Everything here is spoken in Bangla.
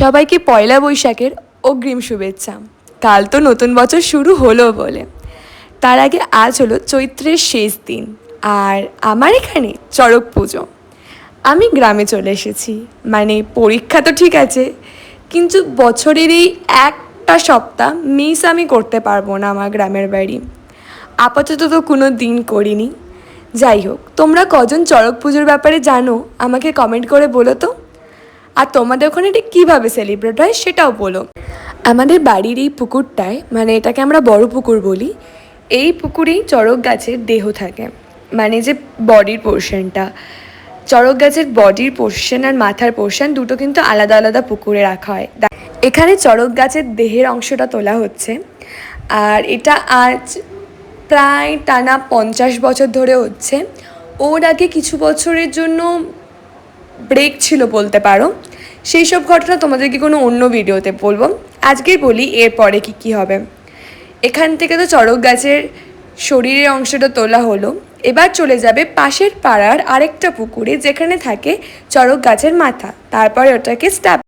সবাইকে পয়লা বৈশাখের অগ্রিম শুভেচ্ছা। কাল তো নতুন বছর শুরু হলো বলে, তার আগে আজ হলো চৈত্রের শেষ দিন, আর আমার এখানে চড়ক পুজো। আমি গ্রামে চলে এসেছি, মানে পরীক্ষা তো ঠিক আছে, কিন্তু বছরের এই একটা সপ্তাহ মিস আমি করতে পারবো না আমার গ্রামের বাড়ি। আপাতত তো কোনো দিন করিনি। যাই হোক, তোমরা কজন চড়ক পুজোর ব্যাপারে জানো আমাকে কমেন্ট করে বলো তো। আর তোমাদের ওখানে এটা কীভাবে সেলিব্রেট হয় সেটাও বলো। আমাদের বাড়ির এই পুকুরটায়, মানে এটাকে আমরা বড় পুকুর বলি, এই পুকুরেই চড়ক গাছের দেহ থাকে, মানে যে বডির পোর্শনটা, চড়ক গাছের বডির পোর্শন আর মাথার পোর্শন দুটো কিন্তু আলাদা আলাদা পুকুরে রাখা হয়। এখানে চড়ক গাছের দেহের অংশটা তোলা হচ্ছে, আর এটা আজ প্রায় টানা 50 বছর ধরে হচ্ছে। ওর আগে কিছু বছরের জন্য ব্রেক ছিল বলতে পারো, সেই সব ঘটনা তোমাদেরকে কোনো অন্য ভিডিওতে বলবো। আজকেই বলি এরপরে কী হবে। এখান থেকে তো চড়ক গাছের শরীরের অংশটা তোলা হলো, এবার চলে যাবে পাশের পাড়ার আরেকটা পুকুরে যেখানে থাকে চড়ক গাছের মাথা, তারপরে ওটাকে স্ট্যাপ